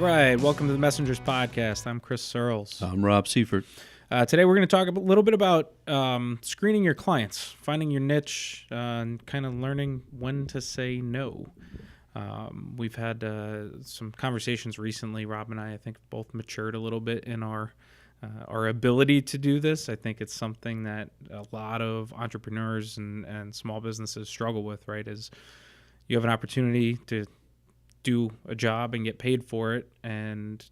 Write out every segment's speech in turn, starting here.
right. Welcome to the Messengers Podcast. I'm Chris Searles. I'm Rob Seifert. Today we're going to talk a little bit about screening your clients, finding your niche, and kind of learning when to say no. We've had some conversations recently. Rob and I think, both matured a little bit in our ability to do this. I think it's something that a lot of entrepreneurs and small businesses struggle with, right? Is you have an opportunity to do a job and get paid for it, and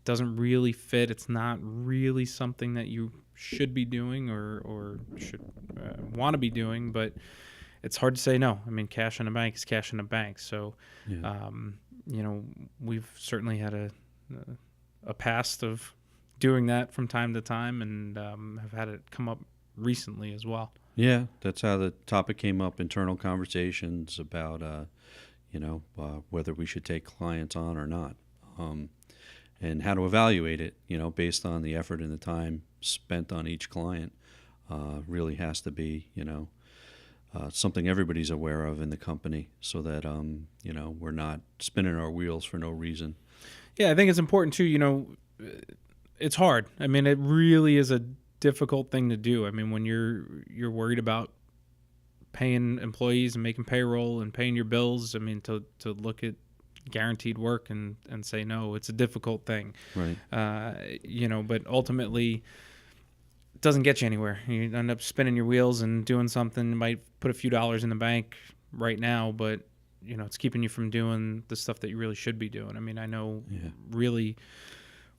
doesn't really fit. It's not really something that you should be doing or should want to be doing, but it's hard to say no. I mean, cash in the bank is cash in the bank. So, Yeah. We've certainly had a past of doing that from time to time, and have had it come up recently as well. Yeah, that's how the topic came up, internal conversations about, whether we should take clients on or not, and how to evaluate it, based on the effort and the time spent on each client. Really has to be, something everybody's aware of in the company so that, we're not spinning our wheels for no reason. Yeah, I think it's important too, it's hard. I mean, it really is a difficult thing to do. I mean, when you're worried about paying employees and making payroll and paying your bills, I mean, to look at guaranteed work and say no, it's a difficult thing. Right. But ultimately it doesn't get you anywhere. You end up spinning your wheels and doing something. You might put a few dollars in the bank right now, but it's keeping you from doing the stuff that you really should be doing. I mean, I know really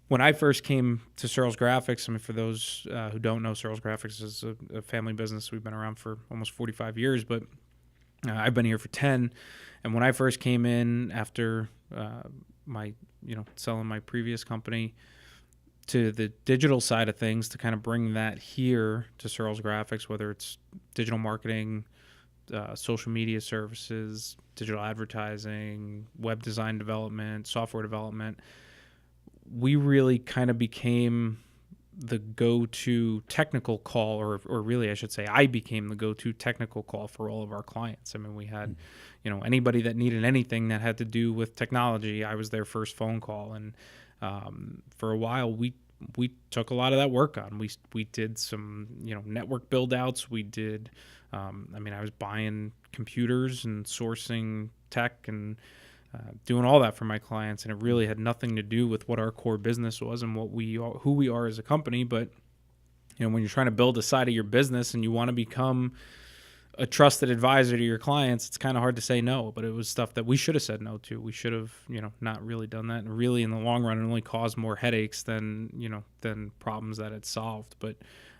when I first came to Searles Graphics, I mean, for those who don't know, Searles Graphics is a family business. We've been around for almost 45 years, but I've been here for 10. And when I first came in after selling my previous company to the digital side of things, to kind of bring that here to Searles Graphics, whether it's digital marketing, social media services, digital advertising, web design development, software development, we really kind of became the go-to technical call, or really I should say I became the go-to technical call for all of our clients. I mean, we had, anybody that needed anything that had to do with technology, I was their first phone call. And for a while, we took a lot of that work on. We did some, network build-outs. We did, I was buying computers and sourcing tech and doing all that for my clients, and it really had nothing to do with what our core business was and who we are as a company. But when you're trying to build a side of your business and you want to become a trusted advisor to your clients, it's kind of hard to say no. But it was stuff that we should have said no to. We should have not really done that, and really in the long run it only caused more headaches than problems that it solved. But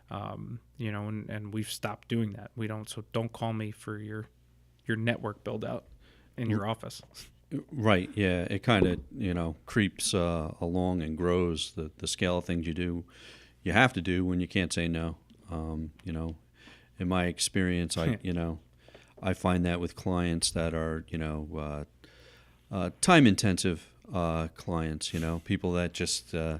and we've stopped doing that. We don't. So don't call me for your network build out in your office. Right, yeah. It kind of, creeps along and grows the scale of things you have to do when you can't say no. In my experience, I find that with clients that are, time-intensive clients, people that just, we're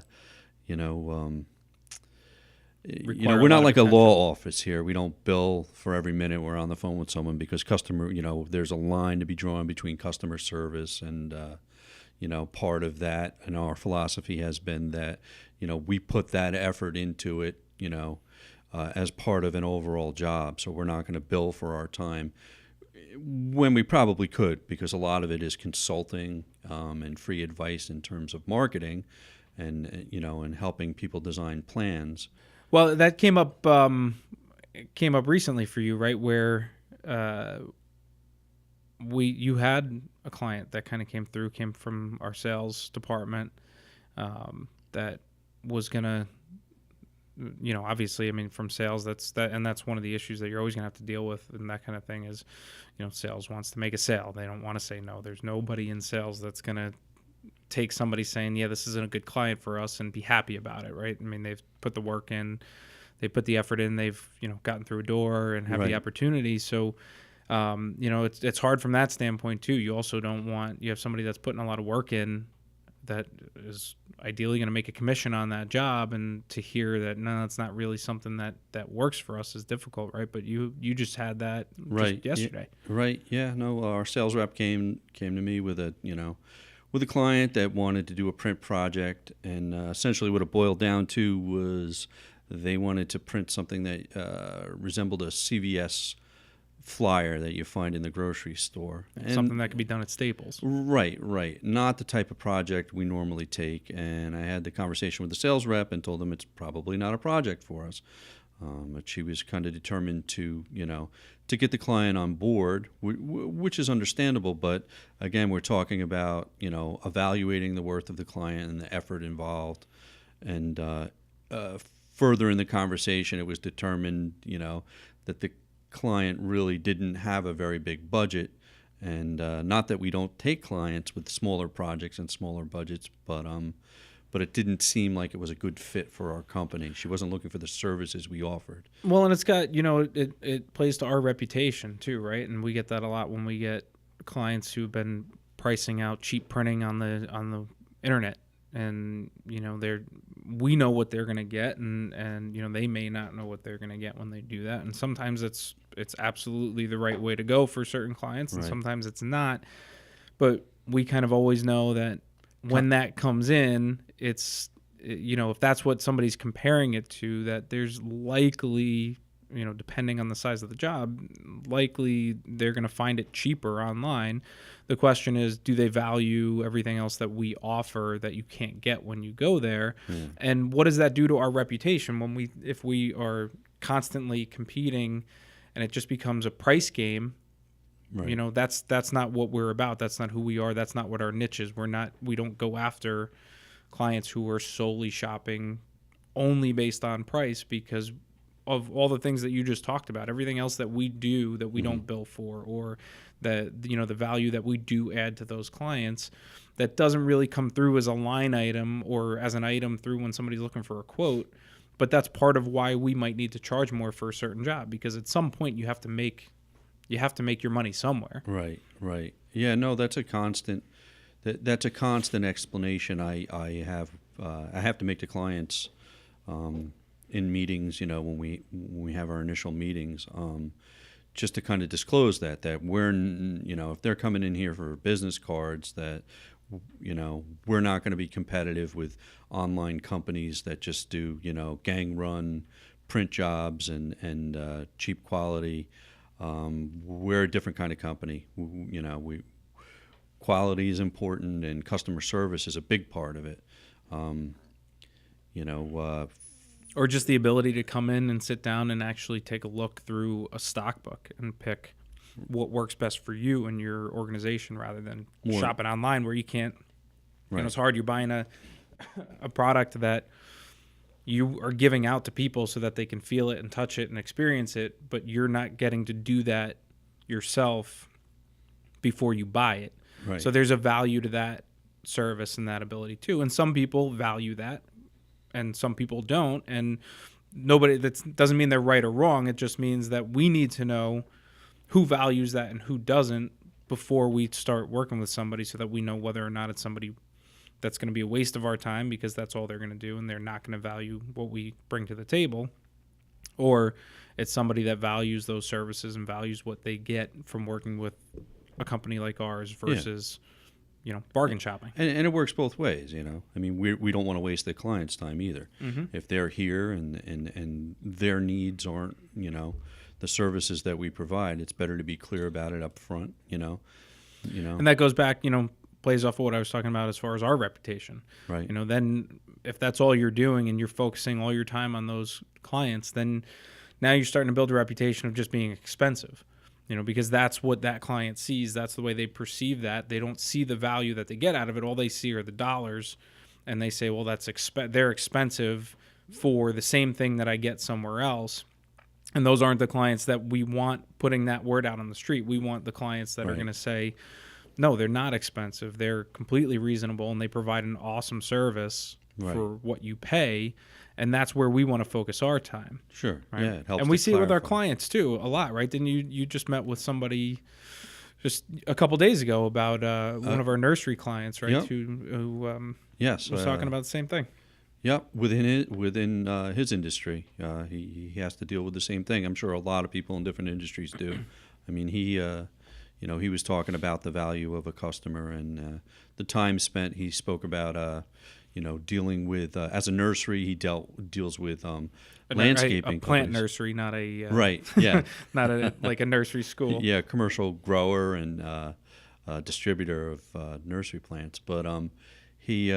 not like a law office here. We don't bill for every minute we're on the phone with someone because there's a line to be drawn between customer service and, part of that. And our philosophy has been that, we put that effort into it, as part of an overall job. So we're not going to bill for our time when we probably could, because a lot of it is consulting and free advice in terms of marketing and helping people design plans. Well, that came up recently for you, right? Where you had a client that kind of came from our sales department, that was gonna, obviously, I mean, from sales, that's one of the issues that you're always gonna have to deal with, and that kind of thing is, sales wants to make a sale. They don't want to say no. There's nobody in sales that's gonna take somebody saying, yeah, this isn't a good client for us, and be happy about it, right? I mean, they've put the work in, they put the effort in, they've, gotten through a door and have the opportunity. So, it's hard from that standpoint too. You also don't want, you have somebody that's putting a lot of work in that is ideally going to make a commission on that job, and to hear that, no, it's not really something that works for us is difficult, right? But you just had that just yesterday. Yeah, right. Yeah, no, our sales rep came to me with with a client that wanted to do a print project, and essentially what it boiled down to was they wanted to print something that resembled a CVS flyer that you find in the grocery store. And something that could be done at Staples. Right, right. Not the type of project we normally take. And I had the conversation with the sales rep and told them it's probably not a project for us. But she was kind of determined to, to get the client on board, which is understandable. But again, we're talking about, evaluating the worth of the client and the effort involved. And further in the conversation, it was determined, that the client really didn't have a very big budget. And not that we don't take clients with smaller projects and smaller budgets, but it didn't seem like it was a good fit for our company. She wasn't looking for the services we offered. Well, and it's got, it plays to our reputation too, right? And we get that a lot when we get clients who've been pricing out cheap printing on the internet, and we know what they're going to get, and they may not know what they're going to get when they do that. And sometimes it's absolutely the right way to go for certain clients, and sometimes it's not. But we kind of always know that when that comes in, it's, if that's what somebody's comparing it to, that there's likely, depending on the size of the job, likely they're going to find it cheaper online. The question is, do they value everything else that we offer that you can't get when you go there? And what does that do to our reputation if we are constantly competing and it just becomes a price game? Right. That's not what we're about. That's not who we are. That's not what our niche is. We don't go after clients who are solely shopping only based on price because of all the things that you just talked about. Everything else that we do that we don't bill for, or the value that we do add to those clients that doesn't really come through as a line item or as an item through when somebody's looking for a quote. But that's part of why we might need to charge more for a certain job, because at some point you have to make your money somewhere. Right, right. Yeah, no, that's a constant. That's a constant explanation I have to make to clients in meetings. When we have our initial meetings, just to kind of disclose that we're, if they're coming in here for business cards, that we're not going to be competitive with online companies that just do gang run print jobs and cheap quality. We're a different kind of company. Quality is important, and customer service is a big part of it. Or just the ability to come in and sit down and actually take a look through a stock book and pick what works best for you and your organization, rather than shopping online where you can't. Right. It's hard. You're buying a product that you are giving out to people so that they can feel it and touch it and experience it, but you're not getting to do that yourself before you buy it. Right. So there's a value to that service and that ability too. And some people value that and some people don't. And that doesn't mean they're right or wrong. It just means that we need to know who values that and who doesn't before we start working with somebody, so that we know whether or not it's somebody that's going to be a waste of our time because that's all they're going to do and they're not going to value what we bring to the table, or it's somebody that values those services and values what they get from working with a company like ours versus, bargain shopping. And it works both ways, I mean, we don't want to waste the client's time either. Mm-hmm. If they're here and their needs aren't, the services that we provide, it's better to be clear about it up front, And that goes back, plays off of what I was talking about as far as our reputation. Right. Then if that's all you're doing and you're focusing all your time on those clients, then now you're starting to build a reputation of just being expensive, because that's what that client sees. That's the way they perceive that. They don't see the value that they get out of it. All they see are the dollars, and they say, well, they're expensive for the same thing that I get somewhere else. And those aren't the clients that we want putting that word out on the street. We want the clients that are going to say, no, they're not expensive. They're completely reasonable, and they provide an awesome service for what you pay. And that's where we want to focus our time. Sure. Right? Yeah, it helps. And we see it with our clients too a lot, right? Didn't you just met with somebody just a couple days ago about one of our nursery clients, right? Yep. Who yes, was talking about the same thing. Yep, within his industry, he has to deal with the same thing. I'm sure a lot of people in different industries do. I mean, he he was talking about the value of a customer and the time spent. He spoke about dealing with as a nursery. He deals with landscaping a plant companies. nursery, not a Right. Yeah. not a like a nursery school. Yeah, commercial grower and distributor of nursery plants. But he,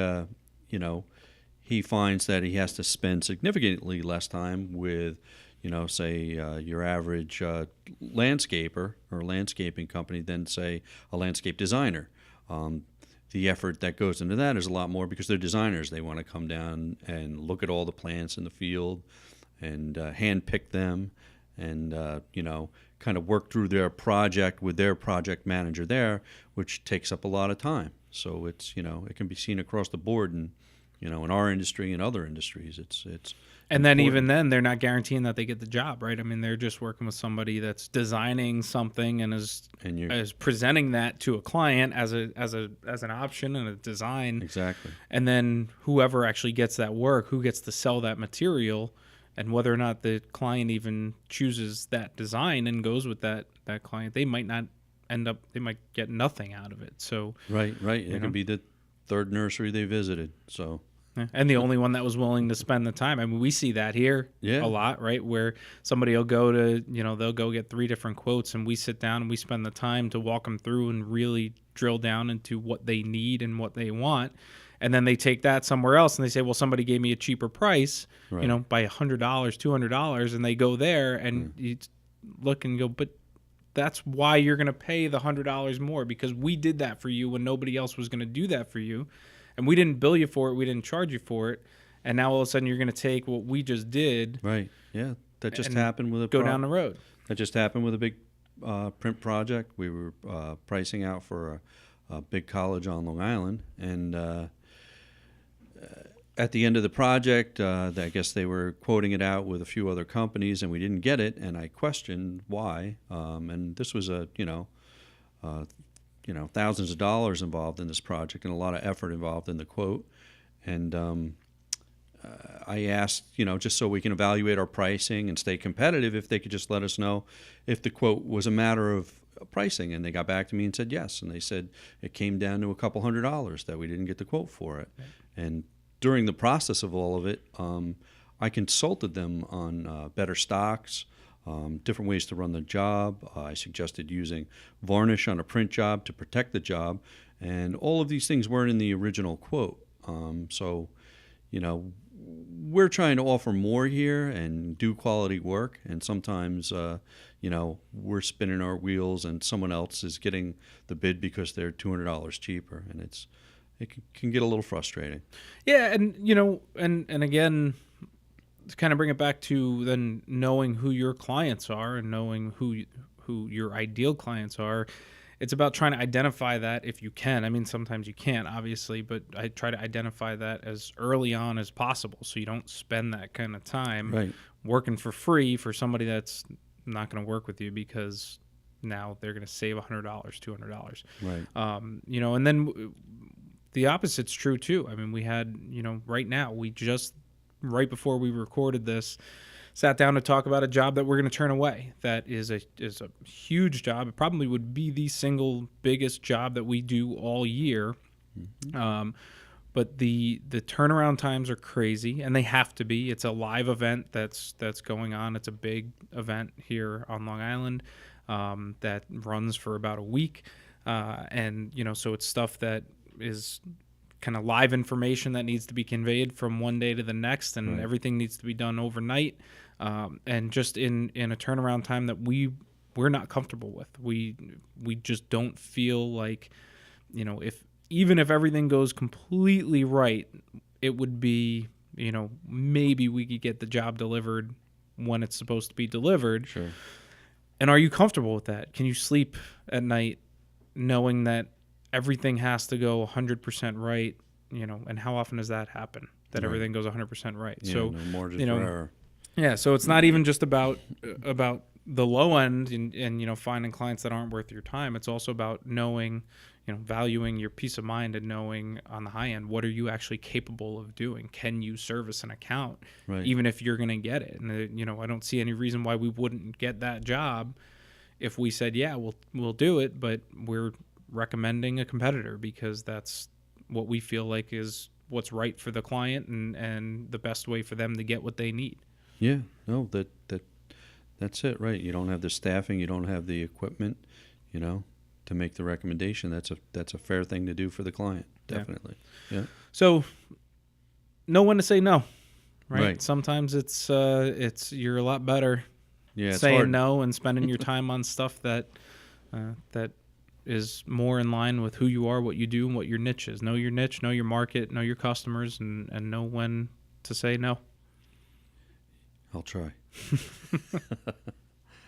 he finds that he has to spend significantly less time with, say your average landscaper or landscaping company than, say, a landscape designer. The effort that goes into that is a lot more because they're designers. They want to come down and look at all the plants in the field and hand pick them and, kind of work through their project with their project manager there, which takes up a lot of time. So it's, it can be seen across the board and, in our industry and other industries. It's and then important. even then, they're not guaranteeing that they get the job, right? I mean, they're just working with somebody that's designing something and is presenting that to a client as an option and a design. Exactly. And then whoever actually gets that work, who gets to sell that material, and whether or not the client even chooses that design and goes with that client, they might not they might get nothing out of it. So right. It could be the third nursery they visited. So. And the only one that was willing to spend the time. I mean, we see that here a lot, right? Where somebody will go to, they'll go get 3 different quotes, and we sit down and we spend the time to walk them through and really drill down into what they need and what they want. And then they take that somewhere else and they say, well, somebody gave me a cheaper price, right. By $100, $200, and they go there and you look and go, but that's why you're going to pay the $100 more, because we did that for you when nobody else was going to do that for you. And we didn't bill you for it. We didn't charge you for it. And now all of a sudden you're going to take what we just did. Right. Yeah. That just happened with down the road. That just happened with a big print project. We were pricing out for a big college on Long Island. And at the end of the project, I guess they were quoting it out with a few other companies, and we didn't get it. And I questioned why. And this was thousands of dollars involved in this project and a lot of effort involved in the quote. And I asked, just so we can evaluate our pricing and stay competitive, if they could just let us know if the quote was a matter of pricing. And they got back to me and said yes. And they said it came down to a couple $100 that we didn't get the quote for it. Right. And during the process of all of it, I consulted them on better stocks, different ways to run the job. I suggested using varnish on a print job to protect the job. And all of these things weren't in the original quote. So, we're trying to offer more here and do quality work. And sometimes, we're spinning our wheels and someone else is getting the bid because they're $200 cheaper. And it can get a little frustrating. Yeah. And, and again, to kind of bring it back to then knowing who your clients are and knowing who your ideal clients are, it's about trying to identify that if you can. I mean, sometimes you can't, obviously, but I try to identify that as early on as possible so you don't spend that kind of time working for free for somebody that's not going to work with you because now they're going to save $100, $200. Right. And then the opposite's true too. I mean, we had, right now, right before we recorded this, sat down to talk about a job that we're going to turn away. That is a huge job. It probably would be the single biggest job that we do all year. Mm-hmm. But the turnaround times are crazy, and they have to be. It's a live event that's going on. It's a big event here on Long Island that runs for about a week, and so it's stuff that is kind of live information that needs to be conveyed from one day to the next, and everything needs to be done overnight, and just in a turnaround time that we're not comfortable with. We just don't feel like, even if everything goes completely right, it would be, maybe we could get the job delivered when it's supposed to be delivered. Sure. And are you comfortable with that? Can you sleep at night knowing that everything has to go 100% right, and how often does that happen, that everything goes 100% right? Yeah, so, no margin for error. Yeah, so it's not even just about the low end and finding clients that aren't worth your time. It's also about knowing, valuing your peace of mind and knowing on the high end, what are you actually capable of doing? Can you service an account, even if you're going to get it? And, I don't see any reason why we wouldn't get that job if we said, yeah, we'll do it, but we're recommending a competitor because that's what we feel like is what's right for the client and the best way for them to get what they need. Yeah, no, that's it, right? You don't have the staffing, you don't have the equipment, to make the recommendation. That's a fair thing to do for the client, definitely. Yeah. So know when to say no, right? Right. Sometimes it's you're a lot better Yeah, it's saying hard. no and spending your time on stuff that is more in line with who you are, what you do, and what your niche is. Know your niche, know your market, know your customers, and know when to say no. I'll try.